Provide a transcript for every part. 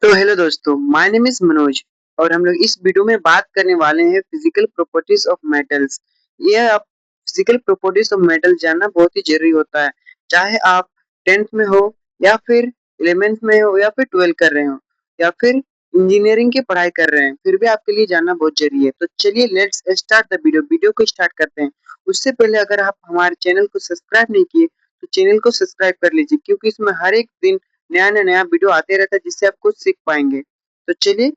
तो हेलो दोस्तों, my name is Manoj और हम लोग इस वीडियो में बात करने वाले हैं फिजिकल प्रॉपर्टीज ऑफ मेटल्स। ये आप फिजिकल प्रॉपर्टीज ऑफ मेटल जानना बहुत ही जरूरी होता है, चाहे आप 10th में हो या फिर 11th में हो या फिर 12 कर रहे हो या फिर इंजीनियरिंग की पढ़ाई कर रहे हैं, फिर भी आपके लिए जानना बहुत जरूरी है। तो चलिए लेट्स स्टार्ट द वीडियो को स्टार्ट करते हैं। उससे पहले अगर आप हमारे चैनल को सब्सक्राइब नहीं किए तो चैनल को सब्सक्राइब कर लीजिए, क्योंकि इसमें हर एक दिन नया वीडियो आते रहता है जिससे आप कुछ सीख पाएंगे। तो चलिए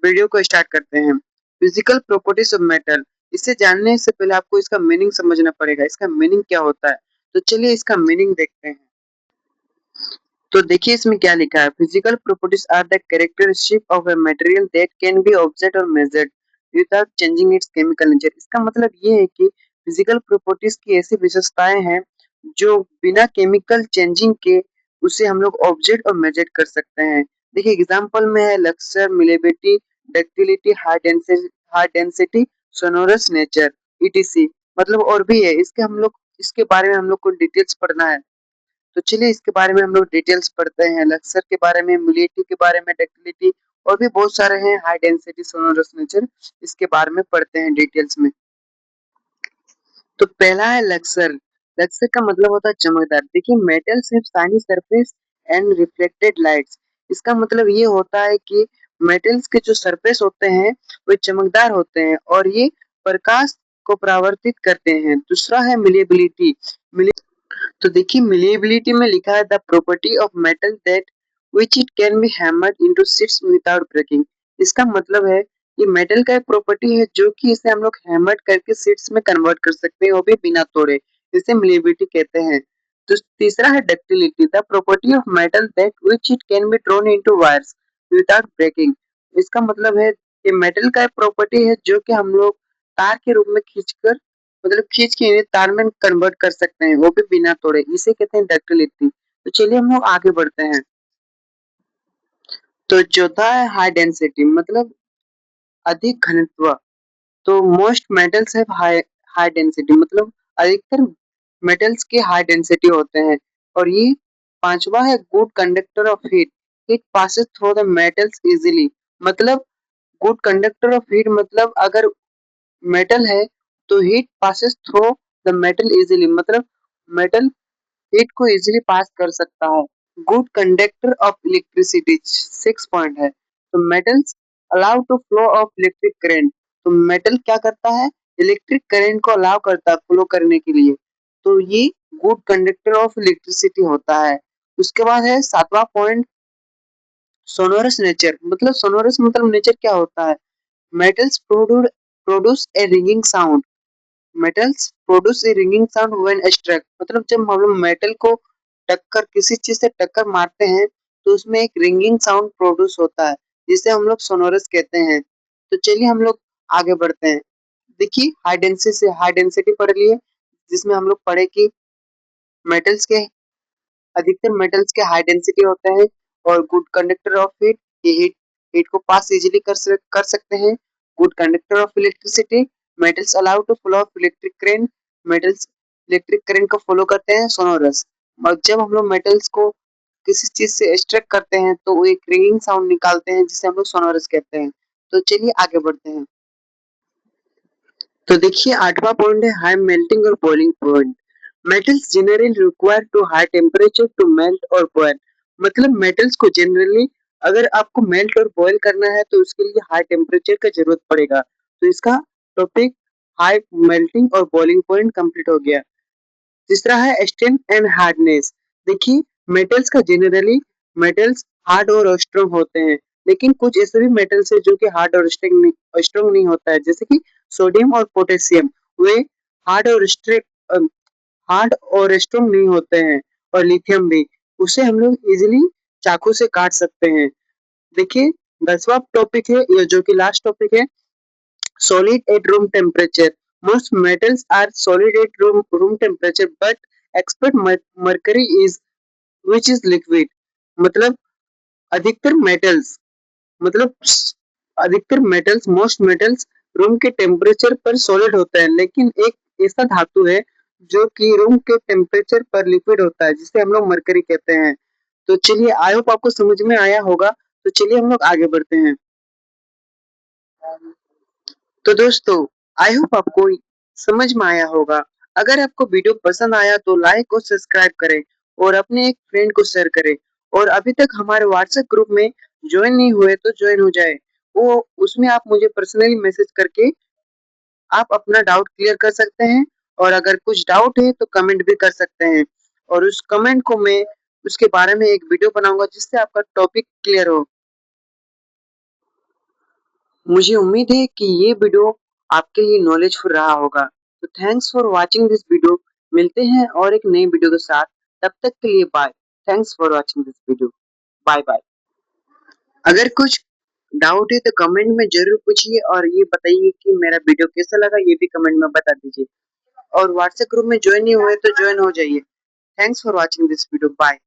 वीडियो को स्टार्ट करते हैं। फिजिकल प्रॉपर्टीज ऑफ मेटल, इसे जानने से पहले आपको इसका मीनिंग समझना पड़ेगा। इसका मीनिंग क्या होता है, तो चलिए इसका मीनिंग देखते हैं। तो देखिए इसमें क्या लिखा है। Physical properties are the characteristic of a material that can be observed और measured without changing its chemical nature. इसका मतलब ये है कि फिजिकल प्रॉपर्टीज की ऐसी विशेषताएं हैं जो बिना केमिकल चेंजिंग के उसे हम लोग ऑब्जेक्ट और मेजर कर सकते हैं। देखिए एग्जांपल में है lustre, malleability, ductility, high density, sonorous nature, ETC. मतलब और भी है, इसके बारे में हम लोग को डिटेल्स पढ़ना है। तो चलिए इसके बारे में हम लोग डिटेल्स पढ़ते हैं। लक्सर के बारे में, मिलिटी के बारे में, डक्टिलिटी और भी बहुत सारे हैं, हाई डेंसिटी, सोनोरस नेचर, इसके बारे में पढ़ते हैं डिटेल्स में। तो पहला है लक्सर। लक्सर का मतलब होता है चमकदार। देखिए metals have shiny surface and reflected lights. इसका मतलब ये होता है कि मेटल्स के जो सरफेस होते हैं वो चमकदार होते हैं और ये प्रकाश को परावर्तित करते हैं। दूसरा है मिलिएबिलिटी। तो देखिए मिलिएबिलिटी में लिखा है the property of metal that which it can be hammered into sheets without breaking. इसका मतलब है ये मेटल का एक प्रॉपर्टी है जो कि इसे हम लोग हैमर्ड करके शीट्स में कन्वर्ट कर सकते हैं, वो भी बिना तोड़े। इसे मिलिएबिलिटी कहते हैं। तो तीसरा है ductility, the property of metal that which it can be drawn into wires without breaking. इसका मतलब है ये मेटल का एक प्रॉपर्टी है जो कि हम लोग तार के रूप में खींच के इन्हें तार में कन्वर्ट कर सकते हैं, वो भी बिना तोड़े। इसे कहते हैं डक्टिलिटी। तो चलिए हम लोग आगे बढ़ते हैं। तो चौथा है हाई डेंसिटी, मतलब अधिक घनत्व। तो most metals have high high density, मतलब अधिकतर मेटल्स के हाई डेंसिटी होते हैं। और ये पांचवा है good conductor of heat, heat passes through the metals easily. मतलब गुड कंडक्टर ऑफ हीट मतलब अगर मेटल है तो heat passes through the metal easily, मतलब मेटल हीट को इजीली पास कर सकता है। Good conductor of electricity 6 point है। तो metals allow to flow of electric current. तो मेटल क्या करता है, इलेक्ट्रिक करंट को अलाउ करता है फ्लो करने के लिए। तो ये गुड कंडक्टर ऑफ इलेक्ट्रिसिटी होता है। उसके बाद है 7वां पॉइंट, सोनोरस नेचर। मतलब सोनोरस मतलब नेचर क्या होता है, metals produce a ringing sound. Metals produce a ringing sound when struck. मतलब जब हम लोग मेटल को टक्कर किसी चीज से टक्कर मारते हैं तो उसमें एक रिंगिंग साउंड प्रोड्यूस होता है, जिसे हम लोग सोनोरस कहते हैं। तो चलिए हम लोग आगे बढ़ते हैं। देखिए हाई डेंसिटी पढ़ लिए, जिसमें हम लोग पढ़े कि मेटल्स के अधिकतर मेटल्स के हाई डेंसिटी होते हैं और गुड कंडक्टर ऑफ हीट, ये हीट हीट को पास इजीली कर सकते हैं। Good conductor of electricity, metals allow to flow of electric current, metals electric current को फॉलो करते हैं। सोनोरस, और जब हम लोग मेटल्स को किसी चीज से स्ट्रक करते हैं तो वो एक रिंगिंग साउंड निकालते हैं, जिसे हम लोग सोनोरस कहते हैं। तो चलिए आगे बढ़ते हैं। तो देखिए 8वां पॉइंट है हाई मेल्टिंग और boiling point. Metals generally require to high temperature to melt और बॉयल। मतलब मेटल्स को जनरली अगर आपको मेल्ट और बॉयल करना है तो उसके लिए हाई टेम्परेचर का जरूरत पड़ेगा। तो इसका टॉपिक हाई मेल्टिंग और बॉइलिंग पॉइंट कंप्लीट हो गया। तीसरा है स्ट्रेंथ एंड हार्डनेस। देखिए मेटल्स हार्ड और स्ट्रॉन्ग होते हैं, लेकिन कुछ ऐसे भी मेटल्स है जो कि हार्ड और स्ट्रॉन्ग नहीं होता है, जैसे कि सोडियम और पोटेशियम। वे हार्ड और हार्ड और स्ट्रॉन्ग नहीं होते हैं। और लिथियम भी, उसे हम लोग इजीली चाकू से काट सकते हैं। देखिए 10वां टॉपिक है ये, जो कि लास्ट टॉपिक है, solid at room temperature. Most metals are solid at room temperature, but except mercury is which is liquid. मतलब अधिकतर मेटल्स मतलब अधिकतर मेटल्स मोस्ट मेटल्स रूम के टेम्परेचर पर सॉलिड होता है, लेकिन एक ऐसा धातु है जो कि रूम के टेम्परेचर पर लिक्विड होता है, जिसे हम लोग मरकरी कहते हैं। तो चलिए आई होप आपको समझ में आया होगा। तो चलिए हम लोग आगे बढ़ते हैं। तो दोस्तों, आई होप आपको समझ में आया होगा। अगर आपको वीडियो पसंद आया तो लाइक और सब्सक्राइब करें और अपने एक फ्रेंड को शेयर करें। और अभी तक हमारे व्हाट्सएप ग्रुप में ज्वाइन नहीं हुए तो ज्वाइन हो जाए। वो उसमें आप मुझे पर्सनली मैसेज करके आप अपना डाउट क्लियर कर सकते हैं। और अगर कुछ डाउट है तो कमेंट भी कर सकते हैं। और उस कमेंट को मैं उसके बारे में एक वीडियो बनाऊंगा जिससे आपका टॉपिक क्लियर हो। मुझे उम्मीद है कि ये वीडियो आपके लिए नॉलेजफुल रहा होगा। तो thanks for watching this video. मिलते हैं और एक नई वीडियो के साथ। तब तक के लिए bye. Thanks for watching this video. Bye bye. अगर कुछ डाउट है तो कमेंट में जरूर पूछिए और ये बताइए कि मेरा वीडियो कैसा लगा, ये भी कमेंट में बता दीजिए। और व्हाट्सएप ग्रुप में ज्वाइन नहीं हुए तो ज्वाइन हो जाइए। Thanks for watching this video. Bye.